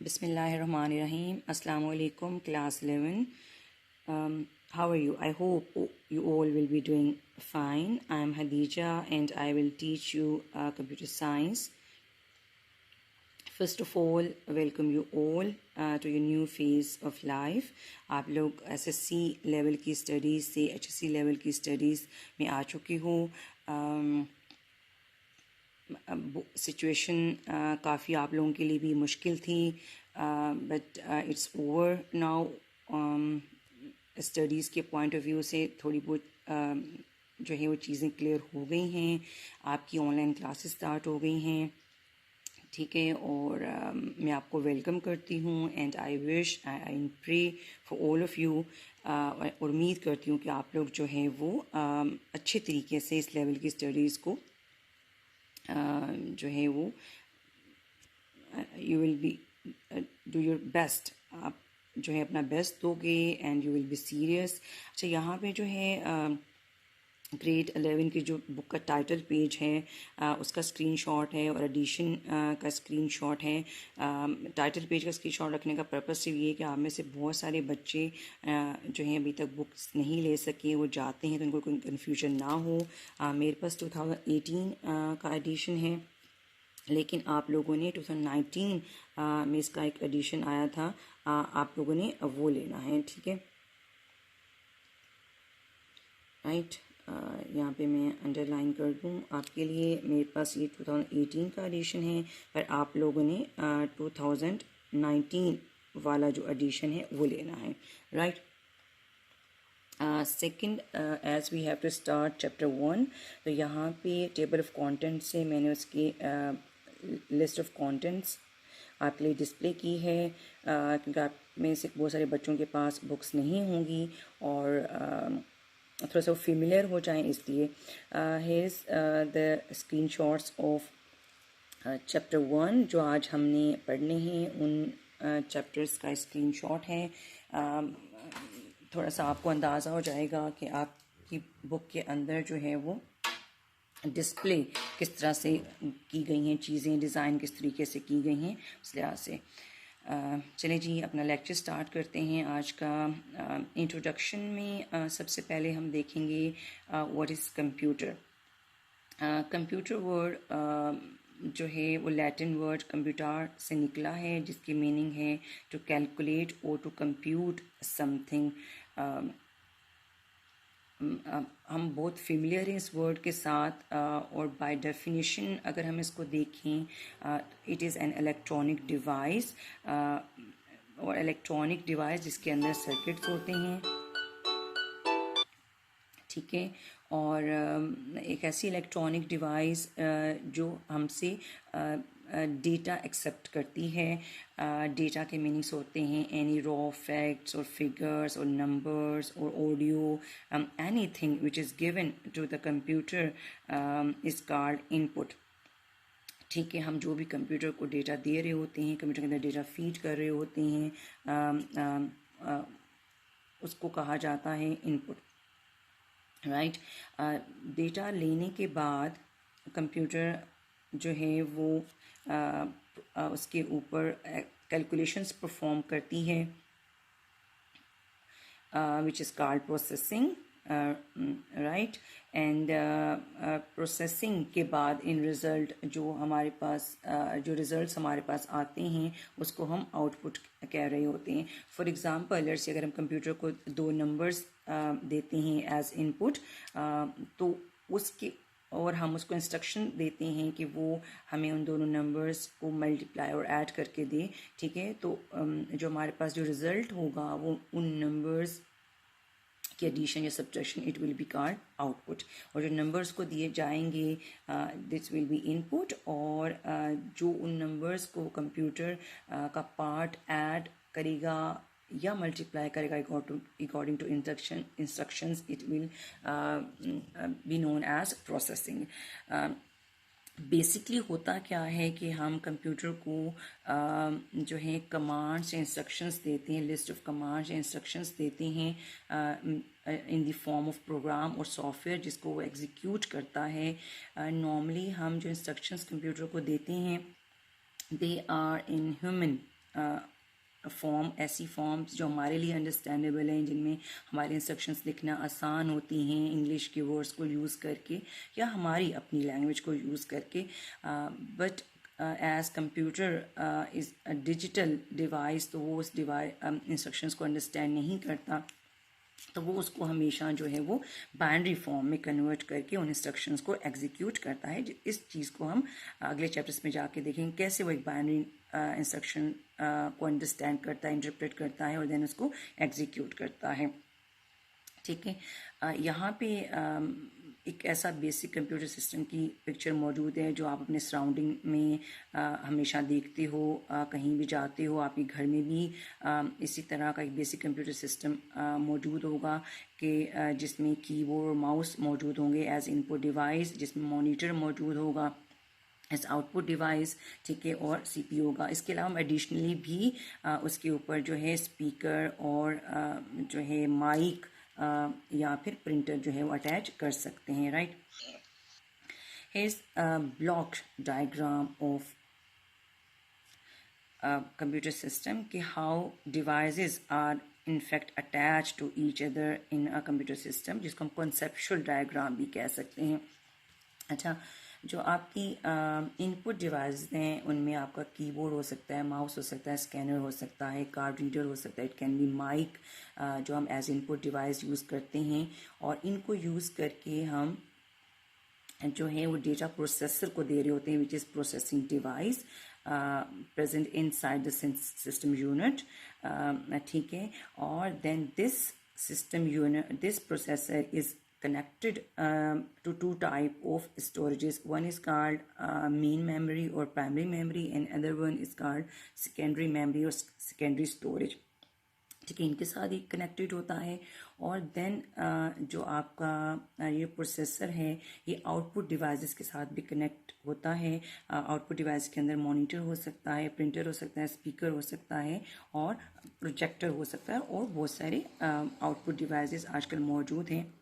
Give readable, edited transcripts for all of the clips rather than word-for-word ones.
Bismillahirrahmanirrahim. Assalamu alaikum, class 11. How are you? I hope you all will be doing fine. I am Hadija and I will teach you computer science. First of all, welcome you all to your new phase of life. आप लोग SSC level की studies से HSC level की studies में आ चुके हो. Situation काफ़ी आप लोगों के लिए भी मुश्किल थी, but it's over now. Studies के पॉइंट ऑफ व्यू से थोड़ी बहुत जो है वो चीज़ें क्लियर हो गई हैं. आपकी ऑनलाइन क्लासेस स्टार्ट हो गई हैं, ठीक है. और मैं आपको वेलकम करती हूँ and I wish I pray for all of you. उम्मीद करती हूँ कि आप लोग जो हैं वो अच्छे तरीके से इस लेवल की स्टडीज़ को जो है वो you will be do your best. आप जो है अपना बेस्ट दोगे and you will be serious. अच्छा, यहाँ पे जो है ग्रेड 11 की जो बुक का टाइटल पेज है उसका स्क्रीनशॉट है और एडिशन का स्क्रीनशॉट है. टाइटल पेज का स्क्रीनशॉट रखने का पर्पस सिर्फ ये है कि आप में से बहुत सारे बच्चे जो हैं अभी तक बुक्स नहीं ले सके, वो जाते हैं तो उनको कोई कन्फ्यूजन ना हो. मेरे पास 2018 का एडिशन है, लेकिन आप लोगों ने 2019 में इसका एक एडिशन आया था, आप लोगों ने वो लेना है, ठीक है. राइट, यहाँ पे मैं अंडरलाइन कर दूँ आपके लिए. मेरे पास ये 2018 का एडिशन है, पर आप लोगों ने 2019 वाला जो एडिशन है वो लेना है. Right. Second, as we have to start chapter 1, तो यहाँ पे टेबल ऑफ कंटेंट्स से मैंने उसकी लिस्ट ऑफ कंटेंट्स आपके लिए डिस्प्ले की है, क्योंकि आप में से बहुत सारे बच्चों के पास बुक्स नहीं होंगी और थोड़ा सा फेमिलियर हो जाएं, इसलिए here is the screenshots of chapter 1 जो आज हमने पढ़ने हैं. उन चैप्टर्स का स्क्रीनशॉट है. थोड़ा सा आपको अंदाज़ा हो जाएगा कि आपकी बुक के अंदर जो है वो डिस्प्ले किस तरह से की गई हैं, चीज़ें डिज़ाइन किस तरीके से की गई हैं, उस लिहाज से. चलें जी, अपना लेक्चर स्टार्ट करते हैं. आज का इंट्रोडक्शन में सबसे पहले हम देखेंगे what is computer. Computer word जो है वो लैटिन वर्ड कंप्यूटर से निकला है, जिसकी मीनिंग है टू कैलकुलेट और टू कंप्यूट समथिंग. हम बहुत फेमिलियर हैं इस वर्ड के साथ, और बाय डेफिनेशन अगर हम इसको देखें, it is an electronic device, और इलेक्ट्रॉनिक डिवाइस जिसके अंदर सर्किट्स होते हैं, ठीक है. और एक ऐसी इलेक्ट्रॉनिक डिवाइस जो हमसे डेटा एक्सेप्ट करती है. डेटा के मीनिंग्स होते हैं एनी रॉ फैक्ट्स और फिगर्स और नंबर्स और audio, anything which is given to the computer is called input. ठीक है, हम जो भी कंप्यूटर को डेटा दे रहे होते हैं, कंप्यूटर के अंदर डेटा फीड कर रहे होते हैं, उसको कहा जाता है इनपुट. राइट. डेटा लेने के बाद कंप्यूटर जो है वो उसके ऊपर कैलकुलेशंस परफॉर्म करती है, which is called processing. Right. And processing के बाद इन रिज़ल्ट जो हमारे पास जो रिज़ल्ट्स हमारे पास आते हैं उसको हम आउटपुट कह रहे होते हैं. फॉर एग्ज़ाम्पल, जैसे अगर हम कंप्यूटर को 2 नंबर्स देते हैं एज इनपुट, तो उसके और हम उसको इंस्ट्रक्शन देते हैं कि वो हमें उन दोनों नंबर्स को मल्टीप्लाई और ऐड करके दे, ठीक है. तो जो हमारे पास जो रिज़ल्ट होगा वो उन नंबर्स की एडिशन या subtraction, it will be called output. और जो नंबर्स को दिए जाएंगे दिस विल बी इनपुट. और जो उन नंबर्स को कंप्यूटर का पार्ट ऐड करेगा या मल्टीप्लाई करेगा according to instructions, it will be known as processing. Basically होता क्या है कि हम कंप्यूटर को जो है कमांड्स या इंस्ट्रक्शंस देते हैं, लिस्ट ऑफ कमांड्स या इंस्ट्रक्शंस देते हैं in the form of program और सॉफ्टवेयर जिसको वो एग्जीक्यूट करता है. नॉर्मली हम जो इंस्ट्रक्शंस कंप्यूटर को देते हैं they are in human form, ऐसी फॉर्म्स जो हमारे लिए अंडरस्टैंडेबल हैं, जिनमें हमारे इंस्ट्रक्शंस लिखना आसान होती हैं इंग्लिश के वर्ड्स को यूज़ करके या हमारी अपनी लैंग्वेज को यूज़ करके. But as computer is a digital device, तो वो उस इंस्ट्रक्शंस को अंडरस्टैंड नहीं करता, तो वो उसको हमेशा जो है वो बाइनरी फॉर्म में कन्वर्ट करके उन इंस्ट्रक्शंस को एग्जीक्यूट करता है. इस चीज़ को हम अगले चैप्टर्स में जाके देखेंगे कैसे वो एक बाइनरी इंस्ट्रक्शन को अंडरस्टैंड करता है, इंटरप्रेट करता है और देन उसको एग्जीक्यूट करता है. ठीक है, यहाँ पे एक ऐसा बेसिक कंप्यूटर सिस्टम की पिक्चर मौजूद है जो आप अपने सराउंडिंग में हमेशा देखते हो, कहीं भी जाते हो, आपके घर में भी इसी तरह का एक बेसिक कंप्यूटर सिस्टम मौजूद होगा कि जिसमें कीबोर्ड माउस मौजूद होंगे एज इनपुट डिवाइस, जिसमें मॉनिटर मौजूद होगा एज आउटपुट डिवाइस. ठीक है, और सीपीयू होगा. इसके अलावा हम एडिशनली भी उसके ऊपर जो है स्पीकर और जो है माइक या फिर प्रिंटर जो है वो अटैच कर सकते हैं. Right, here's a block diagram of computer system कि how devices are in fact attached to each other in a computer system, जिसको हम conceptual diagram भी कह सकते हैं. अच्छा, जो आपकी इनपुट डिवाइस हैं उनमें आपका कीबोर्ड हो सकता है, माउस हो सकता है, स्कैनर हो सकता है, कार्ड रीडर हो सकता है, इट कैन बी माइक जो हम एज इनपुट डिवाइस यूज़ करते हैं. और इनको यूज़ करके हम जो है वो डेटा प्रोसेसर को दे रहे होते हैं, which is processing device present inside the system unit. ठीक है, और then this system unit, this processor is connected to two type of storages. One is called main memory or primary memory, and other one is called secondary memory or secondary storage. ठीक है, इनके साथ ही connected होता है. और then जो आपका ये प्रोसेसर है ये आउटपुट डिवाइसेस के साथ भी कनेक्ट होता है. आउटपुट डिवाइस के अंदर मॉनिटर हो सकता है, प्रिंटर हो सकता है, स्पीकर हो सकता है और प्रोजेक्टर हो सकता है, और बहुत सारे आउटपुट डिवाइसेस आजकल मौजूद हैं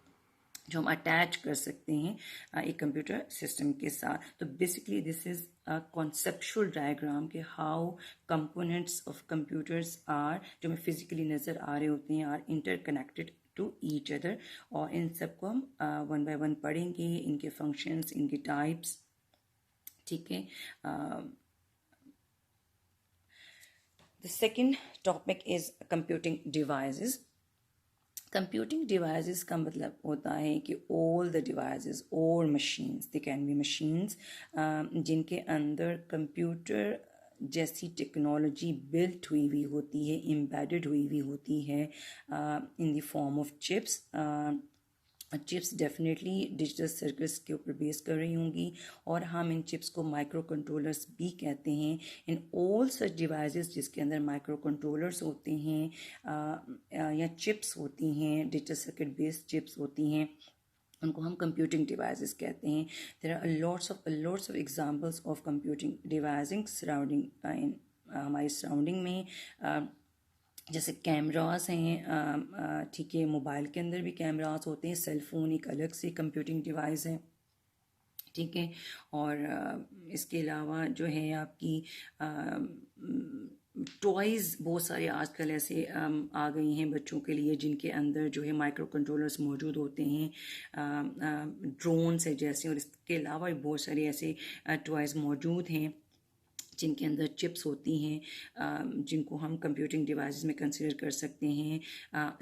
जो हम अटैच कर सकते हैं एक कंप्यूटर सिस्टम के साथ. तो basically this is a conceptual diagram के how components of computers are, जो हमें फिजिकली नज़र आ रहे होते हैं, are interconnected to each other. और इन सबको हम वन बाय वन पढ़ेंगे, इनके फंक्शंस, इनके टाइप्स. ठीक है, the second topic is computing devices. Computing devices का मतलब होता है कि ऑल द डिवाइसेस और machines, they can be machines जिनके अंदर कंप्यूटर जैसी टेक्नोलॉजी बिल्ट हुई होती है, एम्बेडेड हुई होती है इन the form of chips. Chips definitely digital circuits के ऊपर बेस कर रही होंगी, और हम इन चिप्स को माइक्रो कंट्रोलर्स भी कहते हैं. इन ऑल सच डिवाइसेस जिसके अंदर माइक्रो कंट्रोलर्स होते हैं या चिप्स होती हैं, डिजिटल सर्किट बेस्ड चिप्स होती हैं, उनको हम कंप्यूटिंग डिवाइसेस कहते हैं. There are lots of examples of computing devicing surrounding in हमारी सराउंडिंग में. जैसे कैमरास हैं, ठीक है, मोबाइल के अंदर भी कैमरास होते हैं, सेल फोन एक अलग से कंप्यूटिंग डिवाइस है. ठीक है, और इसके अलावा जो है आपकी टॉयज़ बहुत सारे आजकल ऐसे आ गई हैं बच्चों के लिए जिनके अंदर जो है माइक्रो कंट्रोलर्स मौजूद होते हैं, ड्रोन्स है जैसे, और इसके अलावा भी बहुत सारे ऐसे टॉयज़ मौजूद हैं जिनके अंदर चिप्स होती हैं, जिनको हम कंप्यूटिंग डिवाइसेस में कंसिडर कर सकते हैं.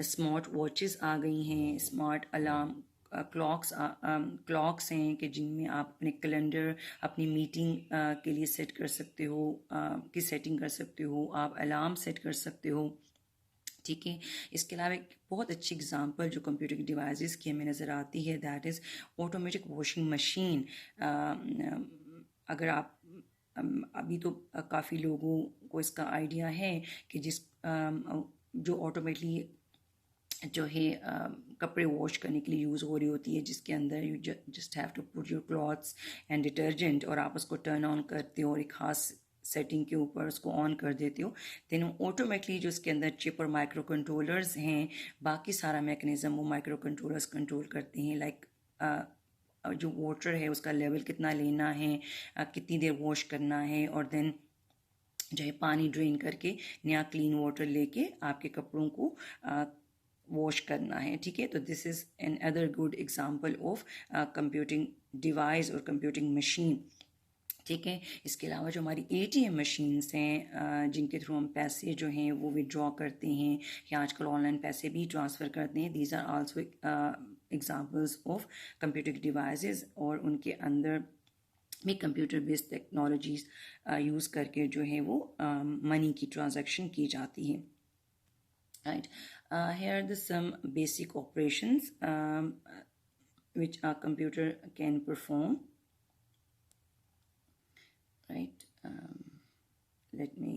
स्मार्ट वॉचेस आ गई हैं, स्मार्ट अलार्म क्लॉक्स हैं कि जिनमें आप अपने कैलेंडर, अपनी मीटिंग के लिए सेट कर सकते हो, की सेटिंग कर सकते हो, आप अलार्म सेट कर सकते हो. ठीक है, इसके अलावा एक बहुत अच्छी एग्जांपल जो कंप्यूटर डिवाइसेस की हमें नज़र आती है, that is automatic washing machine. अगर आप अभी तो काफ़ी लोगों को इसका आइडिया है कि जो ऑटोमेटिकली जो है कपड़े वॉश करने के लिए यूज़ हो रही होती है, जिसके अंदर you just have to put your clothes and detergent, और आप उसको टर्न ऑन करते हो और एक खास सेटिंग के ऊपर उसको ऑन कर देते हो, देन ऑटोमेटिकली जो इसके अंदर चिप और माइक्रो कंट्रोलर्स हैं, बाकी सारा मैकेनिज़्म वो माइक्रो कंट्रोलर्स कंट्रोल करते हैं. लाइक जो वाटर है उसका लेवल कितना लेना है, कितनी देर वॉश करना है, और देन जो है पानी ड्रेन करके नया क्लीन वाटर लेके आपके कपड़ों को वॉश करना है, ठीक है। तो this is an other good example of computing device और कंप्यूटिंग मशीन, ठीक है। इसके अलावा जो हमारी ATM मशीन्स हैं जिनके थ्रू हम पैसे जो हैं वो विड्रॉ करते हैं या आजकल ऑनलाइन पैसे भी ट्रांसफ़र करते हैं, these are also examples of computing devices, और उनके अंदर भी कंप्यूटर बेस्ड टेक्नोलॉजीज यूज़ करके जो है वो मनी की ट्रांजैक्शन की जाती है, right. here are the some basic operations which a computer can perform, right. Let me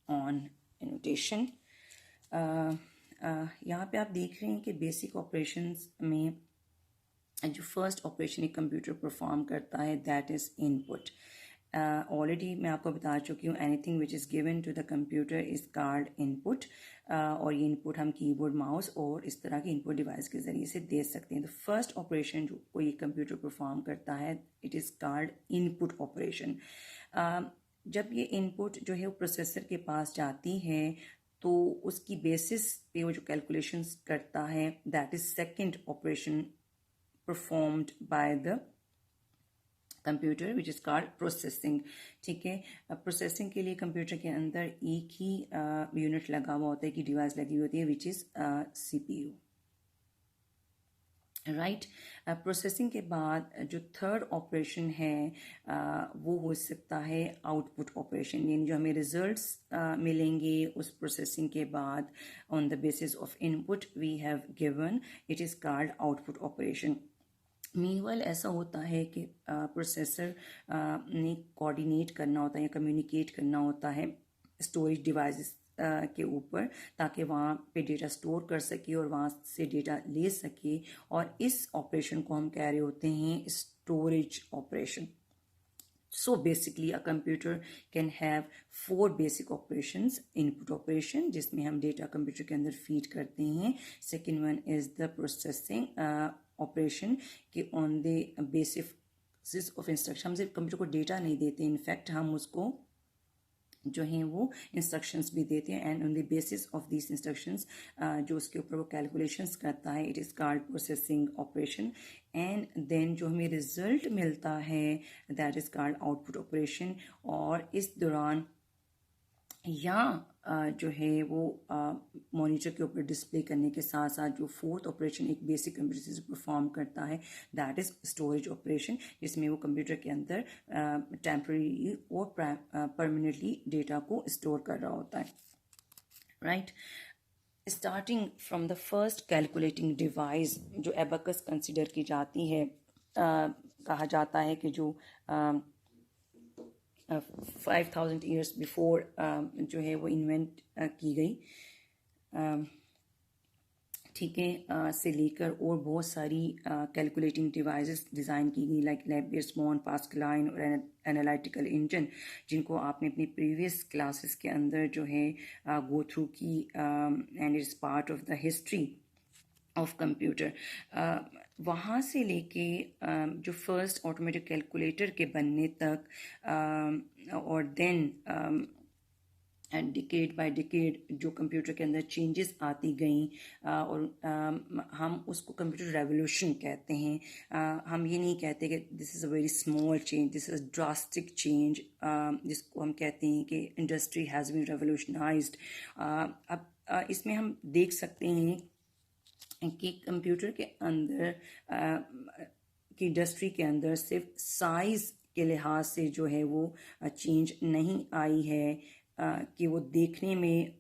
on annotation. यहाँ पे आप देख रहे हैं कि बेसिक ऑपरेशंस में जो फर्स्ट ऑपरेशन एक कंप्यूटर परफॉर्म करता है दैट इज़ इनपुट। ऑलरेडी मैं आपको बता चुकी हूँ anything which is given to the computer is called input, और ये इनपुट हम कीबोर्ड, माउस और इस तरह के इनपुट डिवाइस के ज़रिए से दे सकते हैं। तो फर्स्ट ऑपरेशन जो कोई कंप्यूटर परफॉर्म करता है it is called input operation. जब ये इनपुट जो है वो प्रोसेसर के पास जाती है तो उसकी बेसिस पे वो जो कैलकुलेशंस करता है that is second operation performed by the computer which is called processing, ठीक है। प्रोसेसिंग के लिए कंप्यूटर के अंदर एक ही यूनिट लगा हुआ होता है कि डिवाइस लगी होती है which is CPU, right. Processing के बाद जो थर्ड ऑपरेशन है वो हो सकता है आउटपुट ऑपरेशन, यानी जो हमें रिजल्ट्स मिलेंगे उस प्रोसेसिंग के बाद on the basis of input we have given, it is called output operation. Meanwhile ऐसा होता है कि प्रोसेसर ने कोऑर्डिनेट करना होता है या कम्युनिकेट करना होता है स्टोरेज डिवाइसेस के ऊपर, ताकि वहाँ पे डेटा स्टोर कर सके और वहाँ से डेटा ले सके, और इस ऑपरेशन को हम कह रहे होते हैं storage operation. So basically a computer can have 4 basic operations. Input operation जिसमें हम डेटा कंप्यूटर के अंदर फीड करते हैं, second one is the processing operation कि on the basis of instruction, हम सिर्फ कंप्यूटर को डेटा नहीं देते, इनफैक्ट हम उसको जो हैं वो इंस्ट्रक्शंस भी देते हैं, and on the basis of this instructions जो उसके ऊपर वो कैलकुलेशंस करता है it is called processing operation. And then जो हमें रिजल्ट मिलता है that is called output operation. और इस दौरान या जो है वो मॉनिटर के ऊपर डिस्प्ले करने के साथ साथ जो फोर्थ ऑपरेशन एक बेसिक कंप्यूटर से परफॉर्म करता है दैट इज़ स्टोरेज ऑपरेशन, जिसमें वो कंप्यूटर के अंदर टेम्परेरी और परमानेंटली डेटा को स्टोर कर रहा होता है, right. Starting from the first calculating device जो एबकस कंसिडर की जाती है, कहा जाता है कि जो 5000 ईयर्स बिफोर जो है वो इन्वेंट की गई, ठीक है, से लेकर और बहुत सारी कैलकुलेटिंग डिवाइसेस डिज़ाइन की गई लाइक लेबेयर्समोन, पास्कलाइन और एनालिटिकल इंजन, जिनको आपने अपनी प्रीवियस क्लासेस के अंदर जो है गो थ्रू की, and it's part of the history of computer. वहाँ से लेके जो फर्स्ट ऑटोमेटिक कैलकुलेटर के बनने तक और देन डिकेड बाय डिकेड जो कंप्यूटर के अंदर चेंजेस आती गई, और हम उसको कंप्यूटर रेवोल्यूशन कहते हैं। हम ये नहीं कहते कि this is a very small change, this is drastic change, जिसको हम कहते हैं कि इंडस्ट्री हैज़ बीन रेवोल्यूशनाइज्ड। अब इसमें हम देख सकते हैं कि कंप्यूटर के अंदर की इंडस्ट्री के अंदर सिर्फ साइज़ के लिहाज से जो है वो चेंज नहीं आई है कि वो देखने में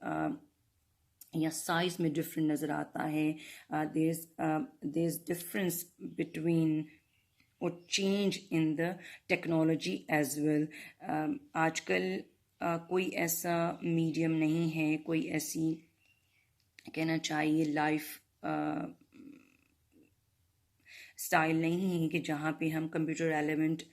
या साइज़ में डिफरेंट नज़र आता है। देयर इज़ डिफरेंस बिटवीन और change in the technology as well. आजकल कोई ऐसा मीडियम नहीं है, कोई ऐसी कहना चाहिए लाइफ स्टाइल नहीं है कि जहाँ पे हम कंप्यूटर एलिमेंट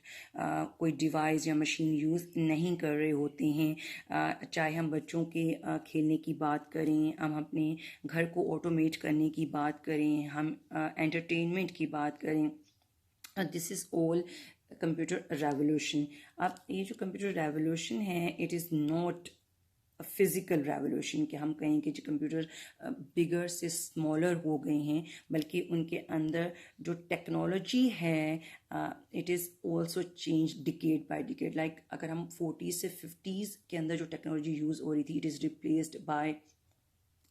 कोई डिवाइस या मशीन यूज़ नहीं कर रहे होते हैं। चाहे हम बच्चों के खेलने की बात करें, हम अपने घर को ऑटोमेट करने की बात करें, हम एंटरटेनमेंट की बात करें, this is all computer revolution. अब ये जो कंप्यूटर रेवोल्यूशन है it is not physical revolution कि हम कहें कि जो कंप्यूटर बिगर से स्मॉलर हो गए हैं, बल्कि उनके अंदर जो टेक्नोलॉजी है it is also change decade by decade. Like अगर हम 40s से 50s के अंदर जो टेक्नोलॉजी यूज़ हो रही थी, it is replaced by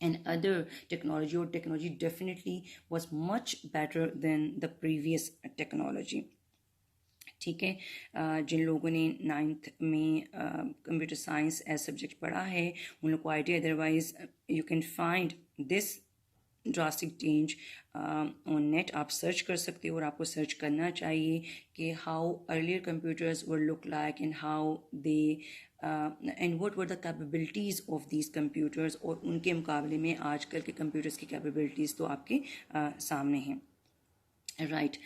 and other technology, or technology definitely was much better than the previous technology। ठीक है, जिन लोगों ने 9th में कंप्यूटर साइंस एज सब्जेक्ट पढ़ा है उन लोग को idea, otherwise you can find this drastic change on net. आप सर्च कर सकते हो और आपको सर्च करना चाहिए कि how earlier computers were look like and how they and what were the capabilities of these computers, और उनके मुकाबले में आजकल के कंप्यूटर्स की कैपेबिलिटीज़ तो आपके सामने हैं। Right.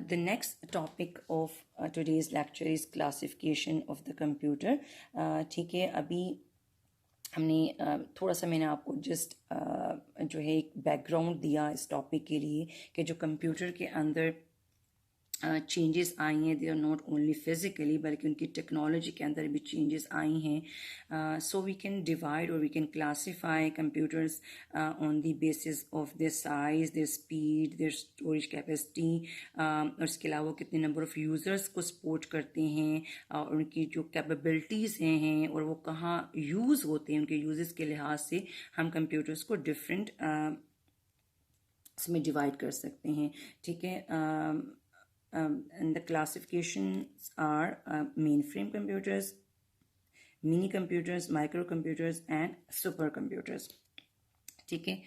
The next topic of today's lecture is classification of the computer। ठीक है, अभी हमने थोड़ा सा मैंने आपको जस्ट जो है एक बैकग्राउंड दिया इस टॉपिक के लिए कि जो कंप्यूटर के अंदर चेंजेस आई हैं, they are not only physically बल्कि उनकी टेक्नोलॉजी के अंदर भी चेंजेस आई हैं। सो वी कैन डिवाइड और we can classify computers on the basis of their size, their speed, their storage capacity, और इसके अलावा कितने नंबर ऑफ़ यूज़र्स को सपोर्ट करते हैं, और उनकी जो कैपेबिलिटीज़ हैं और वो कहाँ यूज़ होते हैं, उनके यूजेस के लिहाज से हम कंप्यूटर्स को डिफरेंट इसमें डिवाइड कर सकते हैं। ठीक है, and the classifications are mainframe computers, mini computers, microcomputers and supercomputers। ठीक है,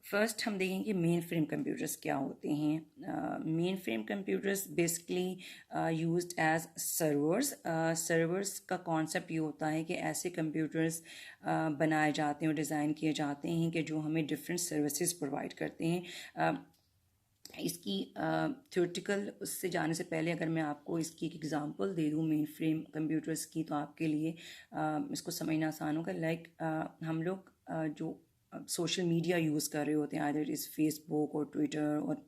फर्स्ट हम देखेंगे मेन फ्रेम कंप्यूटर्स क्या होते हैं। Mainframe computers basically used as servers. Servers का कॉन्सेप्ट ये होता है कि ऐसे कंप्यूटर्स बनाए जाते हैं और डिज़ाइन किए जाते हैं कि जो हमें डिफरेंट सर्विसेज प्रोवाइड करते हैं। इसकी थ्योरेटिकल उससे जाने से पहले अगर मैं आपको इसकी एक एग्ज़ाम्पल दे दूँ मेन फ्रेम कंप्यूटर्स की, तो आपके लिए इसको समझना आसान होगा। लाइक हम लोग जो सोशल मीडिया यूज़ कर रहे होते हैं, आइदर इज़ फेसबुक और ट्विटर और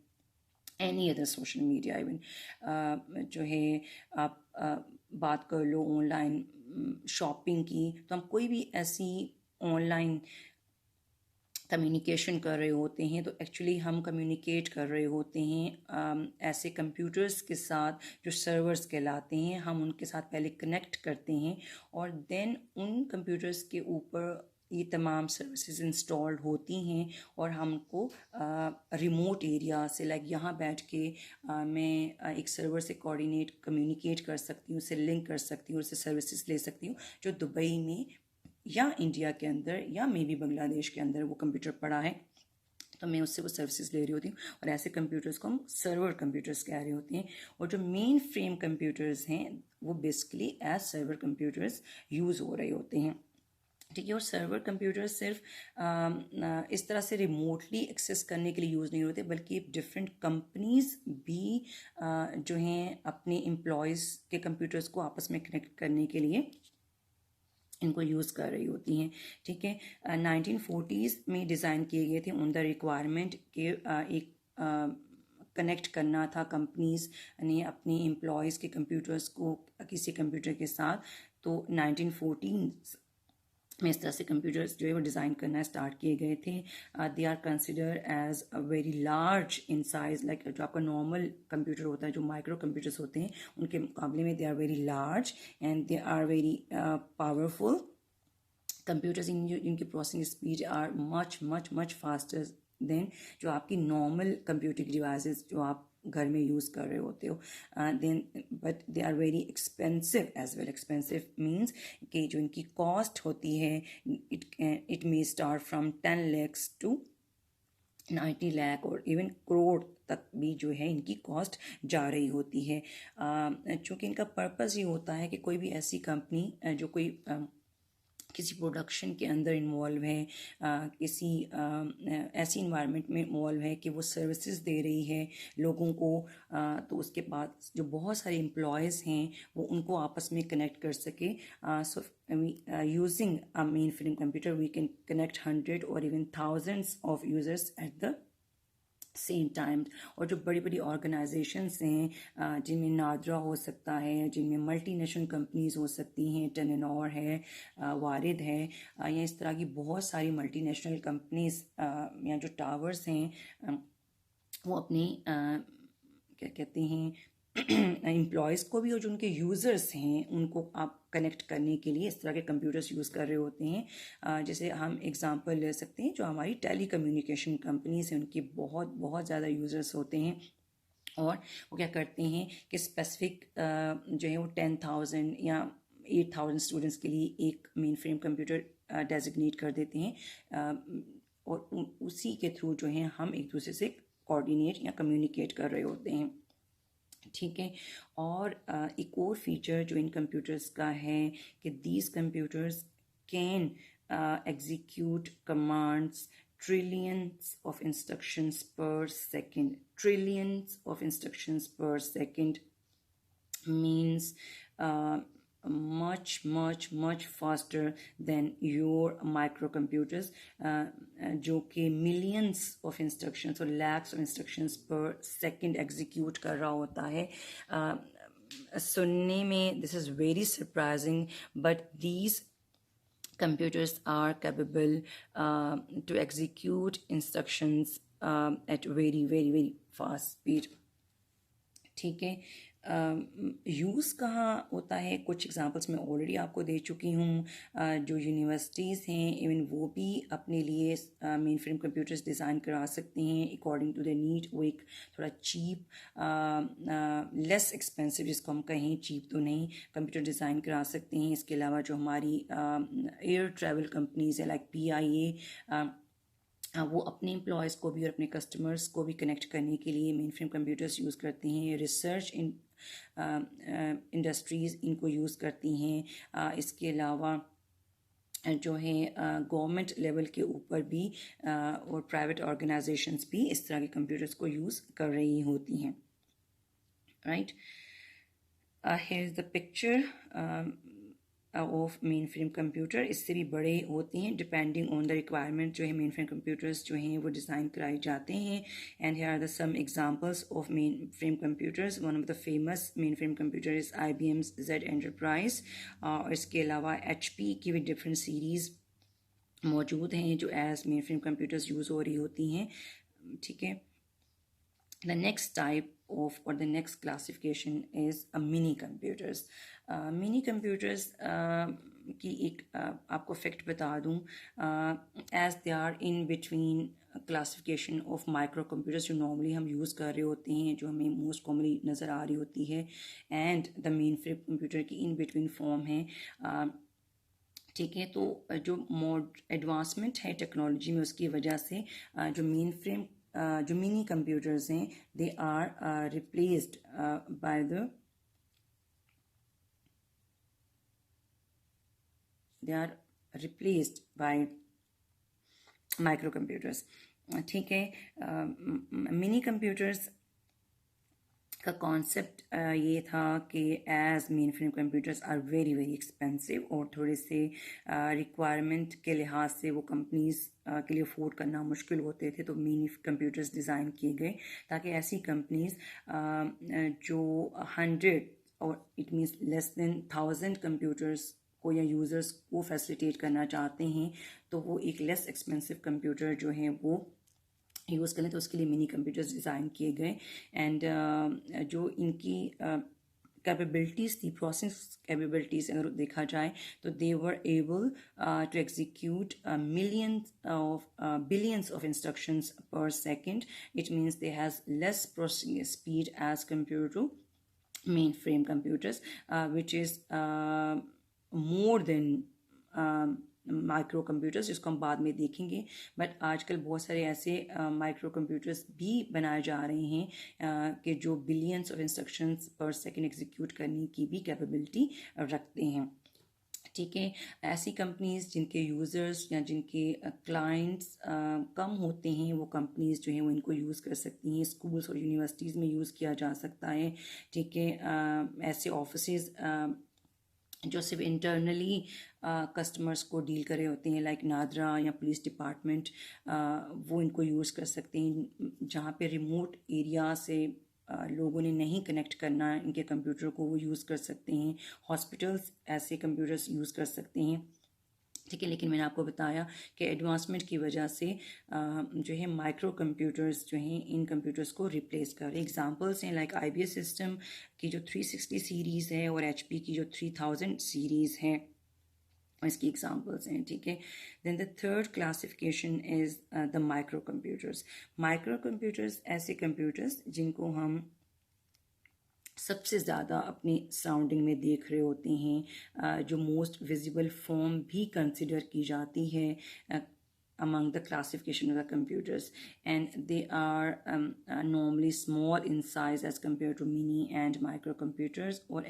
any other social media, even जो है आप बात कर लो ऑनलाइन शॉपिंग की, तो हम कोई भी ऐसी ऑनलाइन कम्युनिकेशन कर रहे होते हैं तो एक्चुअली हम कम्युनिकेट कर रहे होते हैं ऐसे कंप्यूटर्स के साथ जो सर्वर्स कहलाते हैं। हम उनके साथ पहले कनेक्ट करते हैं और देन उन कंप्यूटर्स के ऊपर ये तमाम सर्विसेज इंस्टॉल्ड होती हैं और हमको रिमोट एरिया से, लाइक यहाँ बैठ के मैं एक सर्वर से कोऑर्डिनेट कम्युनिकेट कर सकती हूँ, उससे लिंक कर सकती हूँ, उससे सर्विसेज ले सकती हूँ जो दुबई में या इंडिया के अंदर या मे बी बांग्लादेश के अंदर वो कंप्यूटर पड़ा है, तो मैं उससे वो सर्विसेज ले रही होती हूँ। और ऐसे कंप्यूटर्स को हम सर्वर कंप्यूटर्स कह रहे होते हैं। और जो मेन फ्रेम कंप्यूटर्स हैं वो basically as server computers use हो रहे होते हैं। ठीक है, और सर्वर कंप्यूटर सिर्फ इस तरह से रिमोटली एक्सेस करने के लिए यूज़ नहीं होते, बल्कि डिफरेंट कंपनीज भी जो हैं अपने एम्प्लॉयज़ के कंप्यूटर्स को आपस में कनेक्ट करने के लिए इनको यूज़ कर रही होती हैं। ठीक है, 1940s में डिज़ाइन किए गए थे ऑन द रिक्वायरमेंट के एक कनेक्ट करना था कंपनीज ने अपने एम्प्लॉयज़ के कंप्यूटर्स को किसी कंप्यूटर के साथ, तो 1914 में इस तरह से कंप्यूटर्स जो है वो डिज़ाइन करना स्टार्ट किए गए थे। They are consider as a very large in size, like जो आपका नॉर्मल कंप्यूटर होता है, जो माइक्रो कंप्यूटर्स होते हैं उनके मुकाबले में they are very large and they are very powerful computers. इनकी processing speed are much much much faster than जो आपकी नॉर्मल कंप्यूटिंग डिवाइसेस जो आप घर में यूज़ कर रहे होते हो। Then but they are very expensive as well. Expensive means कि जो इनकी कॉस्ट होती है it may start from 10 lakhs to 90 lakh और इवन करोड़ तक भी जो है इनकी कॉस्ट जा रही होती है। चूँकि इनका पर्पज़ ये होता है कि कोई भी ऐसी कंपनी जो कोई किसी प्रोडक्शन के अंदर इन्वॉल्व है, किसी ऐसी इन्वायरमेंट में इन्वॉल्व है कि वो सर्विसेज दे रही है लोगों को, तो उसके बाद जो बहुत सारे एम्प्लॉयज़ हैं वो उनको आपस में कनेक्ट कर सके। So using a mainframe computer we can connect 100 or even thousands of users at the same time. और जो बड़ी बड़ी ऑर्गेनाइजेशंस हैं जिनमें नादरा हो सकता है, जिनमें मल्टीनेशनल कंपनीज हो सकती हैं, टेलेनॉर है, वारिद है, या इस तरह की बहुत सारी मल्टीनेशनल कंपनीज या जो टावर्स हैं वो अपने क्या कहते हैं एम्प्लॉयज़ को भी और जो उनके यूज़र्स हैं उनको आप कनेक्ट करने के लिए इस तरह के कंप्यूटर्स यूज़ कर रहे होते हैं। जैसे हम एग्जांपल ले सकते हैं जो हमारी टेली कम्युनिकेशन कंपनीज हैं, उनके बहुत बहुत ज़्यादा यूज़र्स होते हैं और वो क्या करते हैं कि स्पेसिफिक जो है वो 10,000 या 8,000 स्टूडेंट्स के लिए एक मेन फ्रेम कंप्यूटर डेजिग्नेट कर देते हैं और उसी के थ्रू जो है हम एक दूसरे से कोऑर्डिनेट या कम्युनिकेट कर रहे होते हैं। ठीक है। और एक और फीचर जो इन कंप्यूटर्स का है कि these computers can execute commands trillions of instructions per second. Trillions of instructions per second means much faster than your microcomputers, जो कि millions of instructions और lakhs of instructions per second execute कर रहा होता है। सुनने में this is very surprising, but these computers are capable to execute instructions at very fast speed. ठीक है। यूज़ कहाँ होता है, कुछ एग्जांपल्स मैं ऑलरेडी आपको दे चुकी हूँ। जो यूनिवर्सिटीज़ हैं इवन वो भी अपने लिए मेन फ्रेम कंप्यूटर्स डिज़ाइन करा सकती हैं अकॉर्डिंग टू द नीड। वो एक थोड़ा चीप लेस एक्सपेंसिव, जिसको हम कहें चीप तो नहीं, कंप्यूटर डिज़ाइन करा सकते हैं। इसके अलावा जो हमारी एयर ट्रैवल कंपनीज़ है लाइक PIA, वो अपने एम्प्लॉयज़ को भी और अपने कस्टमर्स को भी कनेक्ट करने के लिए मेन फ्रेम कंप्यूटर्स यूज़ करती हैं। रिसर्च इंडस्ट्रीज़ इनको यूज़ करती हैं। इसके अलावा जो है गवर्नमेंट लेवल के ऊपर भी और प्राइवेट ऑर्गेनाइजेशंस भी इस तरह के कंप्यूटर्स को यूज़ कर रही होती हैं। Right, here is the picture of mainframe computer. इससे भी बड़े होते हैं डिपेंडिंग ऑन द रिक्वायरमेंट। जो है मेन फ्रेम कंप्यूटर्स जो हैं वो डिज़ाइन कराए जाते हैं। And here are the some examples of mainframe computers. One of the famous mainframe computer is IBM's Z Enterprise। और इसके अलावा HP की भी डिफरेंट सीरीज़ मौजूद हैं जो as mainframe computers use हो रही होती हैं। ठीक है। The next type of or the next classification is a mini computers. Mini computers की एक आपको फैक्ट बता दूं, as they are in between classification of micro computers जो नॉर्मली हम यूज़ कर रहे होते हैं, जो हमें मोस्ट कॉमनली नज़र आ रही होती है, and the main frame computer की इन बिटवीन फॉर्म है। ठीक है। तो जो मोड एडवांसमेंट है टेक्नोलॉजी में उसकी वजह से जो मेन फ्रेम जो मिनी कंप्यूटर्स हैं they are replaced by the micro computers. ठीक है। मिनी कंप्यूटर्स का कॉन्सेप्ट ये था कि as mainframe computers are very expensive और थोड़े से रिक्वायरमेंट के लिहाज से वो कंपनीज के लिए अफोर्ड करना मुश्किल होते थे, तो मिनी कंप्यूटर्स डिज़ाइन किए गए ताकि ऐसी कंपनीज जो 100 और it means less than 1000 computers को या यूज़र्स को फैसिलिटेट करना चाहते हैं तो वो एक लेस एक्सपेंसिव कंप्यूटर जो है वो यूज़ करें, तो उसके लिए मिनी कंप्यूटर्स डिज़ाइन किए गए। एंड जो इनकी कैपेबिलिटीज़ थी, प्रोसेस कैपेबिलिटीज़ अगर देखा जाए तो they were able to execute billions of instructions per second. It means they has less processing speed as compare to mainframe computers which is more than micro computers, जिसको हम बाद में देखेंगे। But आजकल बहुत सारे ऐसे माइक्रो कंप्यूटर्स भी बनाए जा रहे हैं कि जो बिलियंस ऑफ इंस्ट्रक्शंस पर सेकंड एग्जीक्यूट करने की भी कैपेबिलिटी रखते हैं। ठीक है। ऐसी कंपनीज जिनके यूज़र्स या जिनके क्लाइंट्स कम होते हैं वो कंपनीज जो हैं वो इनको यूज़ कर सकती हैं। स्कूल्स और यूनिवर्सिटीज़ में यूज़ किया जा सकता है। ठीक है। ऐसे ऑफिसेज़ जो सिर्फ इंटरनली कस्टमर्स को डील कर रहे होते हैं, लाइक नादरा या पुलिस डिपार्टमेंट, वो इनको यूज़ कर सकते हैं। जहाँ पे रिमोट एरिया से लोगों ने नहीं कनेक्ट करना है इनके कंप्यूटर को, वो यूज़ कर सकते हैं। हॉस्पिटल्स ऐसे कंप्यूटर्स यूज़ कर सकते हैं, ठीक है। लेकिन मैंने आपको बताया कि एडवांसमेंट की वजह से जो है माइक्रो कंप्यूटर्स जो हैं इन कंप्यूटर्स को रिप्लेस कर रहे हैं। एग्जांपल्स हैं लाइक IBM सिस्टम की जो 360 सीरीज़ है और HP की जो 3000 सीरीज़ है, इसकी एग्जांपल्स हैं, ठीक है। Then the third classification is the micro computers. Micro computers ऐसे कंप्यूटर्स जिनको हम सबसे ज़्यादा अपनी सराउंडिंग में देख रहे होते हैं, जो मोस्ट विजिबल फॉर्म भी कंसिडर की जाती है among the classification of the computers, and they are normally small in size as compared to mini and microcomputers, or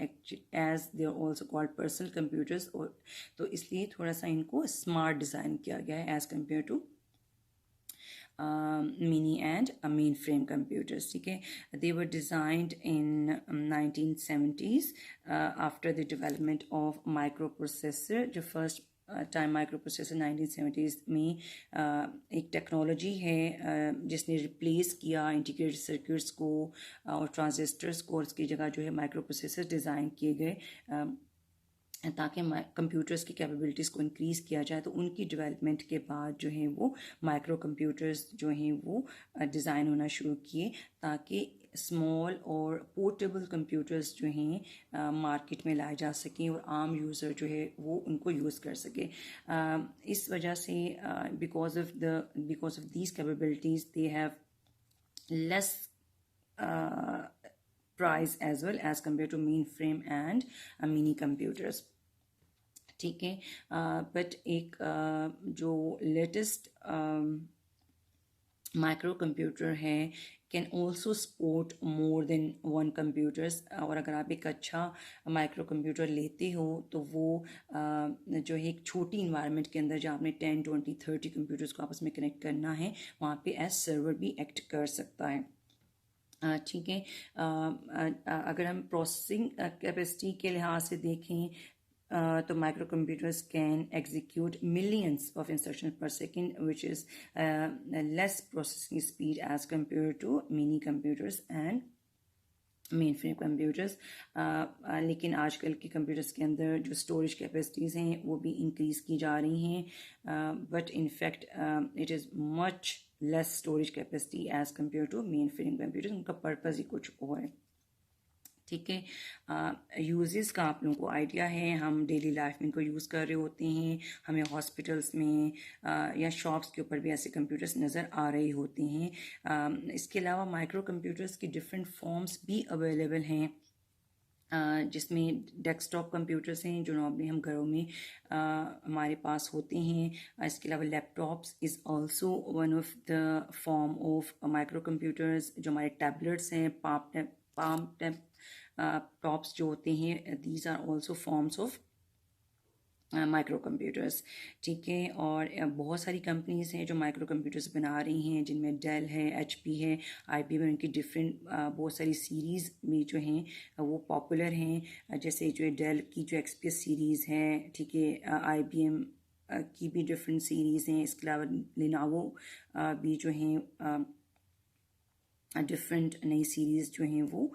as they are also called personal computers, और तो इसलिए थोड़ा सा इनको स्मार्ट डिज़ाइन किया गया है as compared to mini and mainframe computers, ठीक है। They were designed in 1970s after the development of microprocessor। जो first time micro processor 1970s में एक टेक्नोलॉजी है जिसने रिप्लेस किया इंटीग्रेटेड सर्किट्स को और ट्रांजिस्टर्स को, और उसकी जगह जो है माइक्रो प्रोसेसर डिज़ाइन किए गए ताकि कंप्यूटर्स की कैपेबिलिटीज़ को इंक्रीज़ किया जाए। तो उनकी डेवलपमेंट के बाद जो है वो माइक्रो कंप्यूटर्स जो हैं वो डिज़ाइन होना शुरू किए, ताकि स्मॉल और पोर्टेबल कंप्यूटर्स जो हैं मार्केट में लाए जा सकें और आम यूज़र जो है वो उनको यूज़ कर सके। इस वजह से because of these capabilities they have less price as well as compared to mainframe and mini computers, ठीक है। बट एक जो लेटेस्ट माइक्रो कंप्यूटर है can also support more than one computers, और अगर आप एक अच्छा माइक्रो कंप्यूटर लेते हो तो वो जो है एक छोटी इन्वायरमेंट के अंदर जहाँ आपने 10, 20, 30 कंप्यूटर्स को आपस में कनेक्ट करना है, वहाँ पे एज सर्वर भी एक्ट कर सकता है, ठीक है। अगर हम प्रोसेसिंग कैपेसिटी के लिहाज से देखें तो micro computers can execute millions of instruction per second, which is less processing speed as compare to mini computers and mainframe computers. लेकिन आजकल के कंप्यूटर्स के अंदर जो स्टोरेज कैपेसिटीज़ हैं वो भी इंक्रीज़ की जा रही हैं, but in fact it is much less storage capacity as compare to mainframe computers. उनका पर्पज़ ही कुछ और है, ठीक है। यूजेस का आप लोगों को आइडिया है, हम डेली लाइफ में इनको यूज़ कर रहे होते हैं, हमें हॉस्पिटल्स में या शॉप्स के ऊपर भी ऐसे कंप्यूटर्स नज़र आ रहे होते हैं। इसके अलावा माइक्रो कंप्यूटर्स की डिफरेंट फॉर्म्स भी अवेलेबल हैं, जिसमें डेस्कटॉप कंप्यूटर्स हैं जो नॉर्मली हम घरों में हमारे पास होते हैं। इसके अलावा laptops is also one of the form of micro computers. जो हमारे टैबलेट्स हैं, पाम टॉप्स जो होते हैं, these are also forms of micro computers, ठीक है। और बहुत सारी कंपनीज़ हैं जो माइक्रो कंप्यूटर्स बना रही हैं, जिनमें डेल है, HP है, IBM में उनकी डिफरेंट बहुत सारी सीरीज़ में जो हैं वो पॉपुलर हैं। जैसे जो डेल की जो XPS सीरीज़ है, ठीक है, IBM की भी डिफरेंट सीरीज़ हैं। इसके अलावा लिनोवो भी जो हैं डिफरेंट नई सीरीज़ जो हैं वो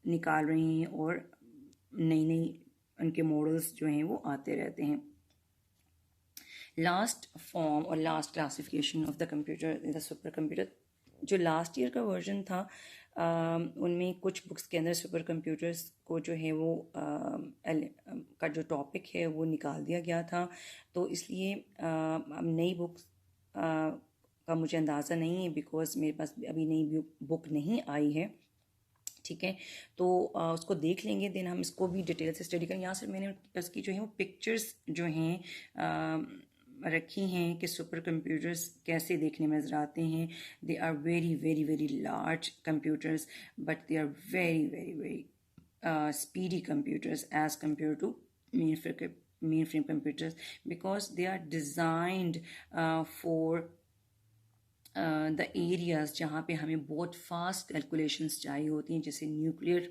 निकाल रहे हैं, और नई नई उनके मॉडल्स जो हैं वो आते रहते हैं। लास्ट फॉर्म और last classification of the computer is the super computer. जो लास्ट ईयर का वर्जन था उनमें कुछ बुक्स के अंदर सुपर कंप्यूटर्स को जो है वो का जो टॉपिक है वो निकाल दिया गया था, तो इसलिए अब नई बुक्स का मुझे अंदाज़ा नहीं है, बिकॉज मेरे पास अभी नई बुक नहीं आई है, ठीक है। तो उसको देख लेंगे, देन हम इसको भी डिटेल से स्टडी करेंगे। यहाँ से मैंने उसकी जो है वो पिक्चर्स जो हैं रखी हैं कि सुपर कंप्यूटर्स कैसे देखने में नजर आते हैं। They are very very very large computers, but they are very very very speedy computers as compare to mainframe computers, because they are designed for the areas जहाँ पे हमें बहुत फास्ट कैलकुलेशंस चाहिए होती हैं, जैसे न्यूक्लियर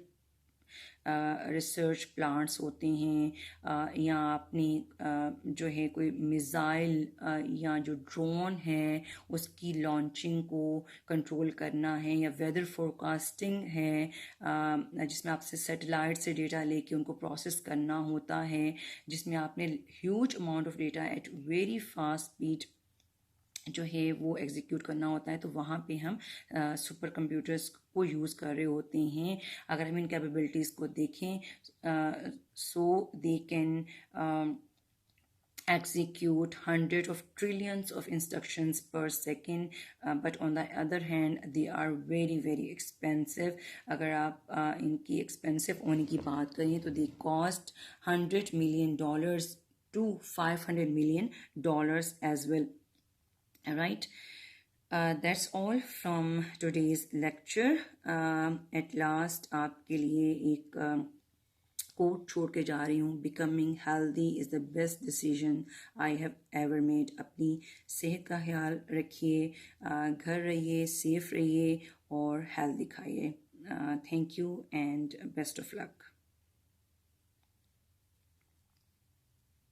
रिसर्च प्लांट्स होते हैं या आपने जो है कोई मिज़ाइल या जो ड्रोन है उसकी लॉन्चिंग को कंट्रोल करना है, या वेदर फोरकास्टिंग है जिसमें आपसे सैटेलाइट से डेटा लेके उनको प्रोसेस करना होता है, जिसमें आपने huge amount of data at very fast speed जो है वो एग्जीक्यूट करना होता है, तो वहाँ पे हम सुपर कंप्यूटर्स को यूज़ कर रहे होते हैं। अगर हम इन कैपेबिलिटीज़ को देखें, so they can execute hundreds of trillions of instructions per second, but on the other hand they are very very expensive. अगर आप इनकी expensive होने की बात करें तो they cost $100 million to $500 million as well. All right. That's all from today's lecture. At last आपके लिए एक कोट छोड़ के जा रही हूँ, becoming healthy is the best decision I have ever made. अपनी सेहत का ख्याल रखिए, घर रहिए, सेफ रहिए और हेल्दी खाइए. Thank you and best of luck.